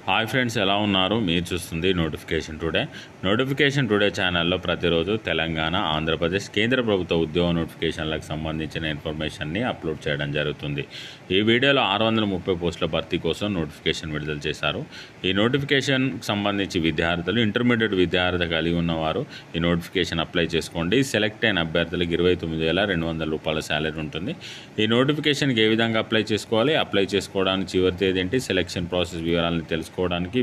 Hi friends, ఎలా ఉన్నారు? మీరు చూస్తుంది నోటిఫికేషన్ టుడే ఛానల్లో ప్రతిరోజు తెలంగాణ, ఆంధ్రప్రదేశ్ కేంద్ర ప్రభుత్వ ఉద్యోగ నోటిఫికేషన్లకు సంబంధించిన ఇన్ఫర్మేషన్ని అప్లోడ్ చేయడం జరుగుతుంది. ఈ వీడియోలో 630 పోస్టుల భర్తీ కోసం నోటిఫికేషన్ విడుదల చేశారు. ఈ నోటిఫికేషన్కి సంబంధించి విద్యార్థులు, ఇంటర్మీడియట్ విద్యార్థి కలిగి ఉన్నవారు ఈ నోటిఫికేషన్ అప్లై చేసుకోండి. సెలెక్ట్ అయిన అభ్యర్థులకు 29,200 రూపాయల శాలరీ ఉంటుంది. ఈ నోటిఫికేషన్కి ఏ విధంగా అప్లై చేసుకోవాలి, అప్లై చేసుకోవడానికి చివరి తేదీ ఏంటి, సెలక్షన్ ప్రాసెస్ వివరాలను తెలుసుకోవడానికి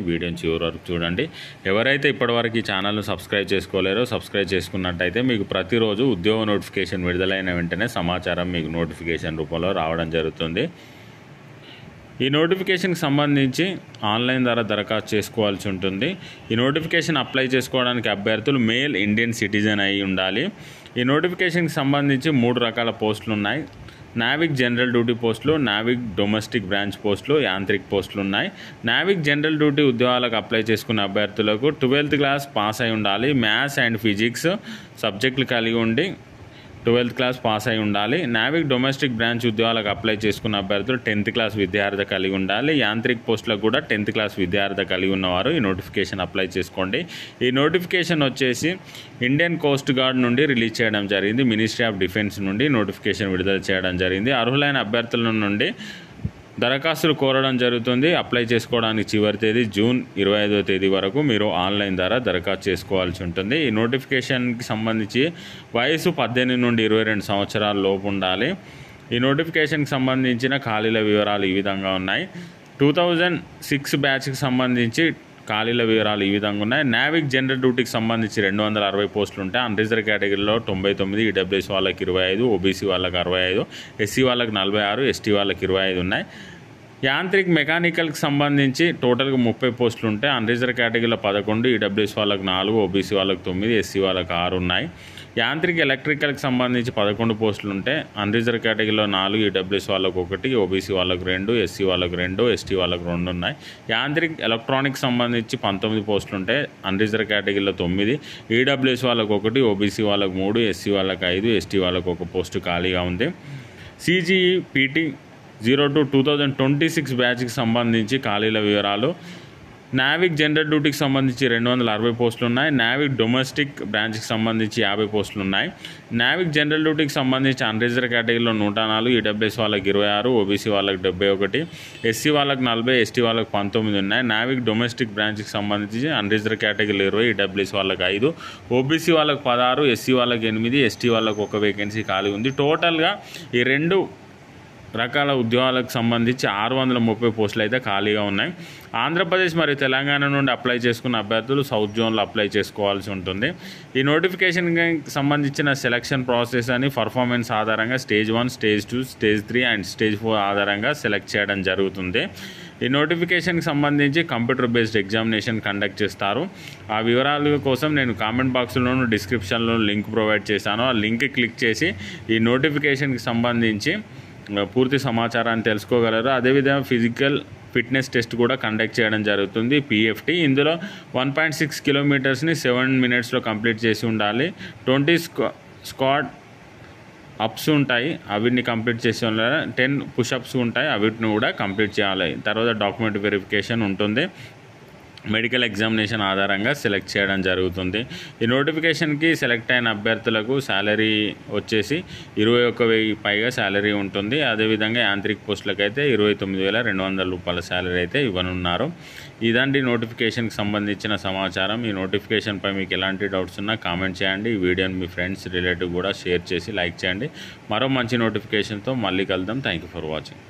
వీడియోని చివరి వరకు చూడండి. ఎవరైతే ఇప్పటివరకు ఈ ఛానల్ను సబ్స్క్రైబ్ చేసుకోలేరో సబ్స్క్రైబ్ చేసుకున్నట్టయితే మీకు ప్రతిరోజు ఉద్యోగ నోటిఫికేషన్ విడుదలైన వెంటనే సమాచారం మీకు నోటిఫికేషన్ రూపంలో రావడం జరుగుతుంది. ఈ నోటిఫికేషన్కి సంబంధించి ఆన్లైన్ ద్వారా దరఖాస్తు చేసుకోవాల్సి ఉంటుంది. ఈ నోటిఫికేషన్ అప్లై చేసుకోవడానికి అభ్యర్థులు మేల్ ఇండియన్ సిటిజన్ అయి ఉండాలి. ఈ నోటిఫికేషన్కి సంబంధించి 3 రకాల పోస్టులు ఉన్నాయి. నావిక్ జనరల్ డ్యూటీ పోస్టులు, నావిక్ డొమెస్టిక్ బ్రాంచ్ పోస్టులు, యాంత్రిక్ పోస్టులు ఉన్నాయి. నావిక్ జనరల్ డ్యూటీ ఉద్యోగాలకు అప్లై చేసుకున్న అభ్యర్థులకు 12th క్లాస్ పాస్ అయి ఉండాలి. మ్యాథ్స్ అండ్ ఫిజిక్స్ సబ్జెక్టులు కలిగి ఉండి 12th క్లాస్ పాస్ అయి ఉండాలి. నావిక్ డొమెస్టిక్ బ్రాంచ్ ఉద్యోగాలకు అప్లై చేసుకున్న అభ్యర్థులు 10th క్లాస్ విద్యార్థి కలిగి ఉండాలి. యాంత్రిక్ పోస్టులకు కూడా 10th క్లాస్ విద్యార్థి కలిగి ఉన్నవారు ఈ నోటిఫికేషన్ అప్లై చేసుకోండి. ఈ నోటిఫికేషన్ వచ్చేసి ఇండియన్ కోస్ట్ గార్డ్ నుండి రిలీజ్ చేయడం జరిగింది. మినిస్ట్రీ ఆఫ్ డిఫెన్స్ నుండి నోటిఫికేషన్ విడుదల చేయడం జరిగింది. అర్హులైన అభ్యర్థుల నుండి దరఖాస్తులు కోరడం జరుగుతుంది. అప్లై చేసుకోవడానికి చివరి తేదీ జూన్ 25వ తేదీ వరకు మీరు ఆన్లైన్ ద్వారా దరఖాస్తు చేసుకోవాల్సి ఉంటుంది. ఈ నోటిఫికేషన్కి సంబంధించి వయసు 18 నుండి 22 సంవత్సరాల లోపు ఉండాలి. ఈ నోటిఫికేషన్కి సంబంధించిన ఖాళీల వివరాలు ఈ విధంగా ఉన్నాయి. 2006 బ్యాచ్కి సంబంధించి ఖాళీల వివరాలు ఈ విధంగా ఉన్నాయి. నావిక్ జనరల్ డ్యూటీకి సంబంధించి 260 పోస్టులు ఉంటాయి. అన్రిజర్వ్ కేటగిరీలో 99, ఈడబ్ల్యూఎస్ వాళ్ళకి 25, ఓబీసీ వాళ్ళకి 65, ఎస్సీ వాళ్ళకి 46, ఎస్టీ వాళ్ళకి 25 ఉన్నాయి. యాంత్రిక్ మెకానికల్కి సంబంధించి టోటల్గా 30 పోస్టులు ఉంటాయి. అన్రిజర్వ్ కేటగిరీలో 11, ఈడబ్ల్యూఎస్ వాళ్ళకి 4, ఓబీసీ వాళ్ళకి 9, ఎస్సీ వాళ్ళకి 6 ఉన్నాయి. యాంత్రిక్ ఎలక్ట్రికల్కి సంబంధించి 11 పోస్టులు ఉంటాయి. అన్రిజర్వ్ కేటగిరీలో 4, ఈడబ్ల్యూఎస్ వాళ్ళకి 1, ఓబీసీ వాళ్ళకి 2, ఎస్సీ వాళ్ళకి 2, ఎస్టీ వాళ్ళకి 2 ఉన్నాయి. యాంత్రిక్ ఎలక్ట్రానిక్ సంబంధించి 19 పోస్టులు ఉంటాయి. అన్రిజర్వ్ కేటగిరీలో 9, ఈడబ్ల్యూఎస్ వాళ్ళకి 1, ఓబీసీ వాళ్ళకి 3, ఎస్సీ వాళ్ళకి 5, ఎస్టీ వాళ్ళకి 1 పోస్టు ఖాళీగా ఉంది. సిజిఈ పీటీ 02-2026 బ్యాచ్కి సంబంధించి ఖాళీల వివరాలు. నావిక్ జనరల్ డ్యూటీకి సంబంధించి 260 పోస్టులు ఉన్నాయి. నావిక్ డొమెస్టిక్ బ్రాంచ్కి సంబంధించి 50 పోస్టులు ఉన్నాయి. నావిక్ జనరల్ డ్యూటీకి సంబంధించి అన్రిజర్వ్ కేటగిరీలో 104, ఈడబ్ల్యూఎస్ వాళ్ళకి 26, ఓబీసీ వాళ్ళకి 71, ఎస్సీ వాళ్ళకి 40, ఎస్టీ వాళ్ళకి 19 ఉన్నాయి. నావిక్ డొమెస్టిక్ బ్రాంచ్కి సంబంధించి అన్రిజర్వ్ కేటగిరీలో 20, ఈడబ్ల్యూఎస్ వాళ్ళకి 5, ఓబీసీ వాళ్ళకి 16, ఎస్సీ వాళ్ళకి 8, ఎస్టీ వాళ్ళకి 1 వేకెన్సీ ఖాళీ ఉంది. టోటల్గా ఈ 2 రకాల ఉద్యోగాలకు సంబంధించి 630 పోస్టులు అయితే ఖాళీగా ఉన్నాయి. ఆంధ్రప్రదేశ్ మరియు తెలంగాణ నుండి అప్లై చేసుకున్న అభ్యర్థులు సౌత్ జోన్లో అప్లై చేసుకోవాల్సి ఉంటుంది. ఈ నోటిఫికేషన్కి సంబంధించిన సెలక్షన్ ప్రాసెస్ అని పర్ఫార్మెన్స్ ఆధారంగా stage 1, stage 2, stage 3 and stage 4 ఆధారంగా సెలెక్ట్ చేయడం జరుగుతుంది. ఈ నోటిఫికేషన్కి సంబంధించి కంప్యూటర్ బేస్డ్ ఎగ్జామినేషన్ కండక్ట్ చేస్తారు. ఆ వివరాల కోసం నేను కామెంట్ బాక్స్లోను, డిస్క్రిప్షన్లో లింక్ ప్రొవైడ్ చేశాను. ఆ లింక్ క్లిక్ చేసి ఈ నోటిఫికేషన్కి సంబంధించి పూర్తి సమాచారాన్ని తెలుసుకోగలరు. అదేవిధంగా ఫిజికల్ ఫిట్నెస్ టెస్ట్ కూడా కండక్ట్ చేయడం జరుగుతుంది, పిఎఫ్టీ. ఇందులో 1.6 కిలోమీటర్స్ని 7 మినిట్స్లో కంప్లీట్ చేసి ఉండాలి. 20 స్క్వాట్ అప్స్ ఉంటాయి, అవిటిని కంప్లీట్ చేసి ఉండాలి. 10 పుషప్స్ ఉంటాయి, అవిటిని కూడా కంప్లీట్ చేయాలి. తర్వాత డాక్యుమెంట్ వెరిఫికేషన్ ఉంటుంది. మెడికల్ ఎగ్జామినేషన్ ఆధారంగా సెలెక్ట్ చేయడం జరుగుతుంది. ఈ నోటిఫికేషన్కి సెలెక్ట్ అయిన అభ్యర్థులకు శాలరీ వచ్చేసి 21,000 పైగా శాలరీ ఉంటుంది. అదేవిధంగా యాంత్రిక్ పోస్టులకు అయితే 29,200 రూపాయల శాలరీ అయితే ఇవ్వనున్నారు. ఇదండి నోటిఫికేషన్కి సంబంధించిన సమాచారం. ఈ నోటిఫికేషన్పై మీకు ఎలాంటి డౌట్స్ ఉన్నా కామెంట్ చేయండి. ఈ వీడియోని మీ ఫ్రెండ్స్, రిలేటివ్ కూడా షేర్ చేసి లైక్ చేయండి. మరో మంచి నోటిఫికేషన్తో మళ్ళీ కలుద్దాం. Thank you for watching.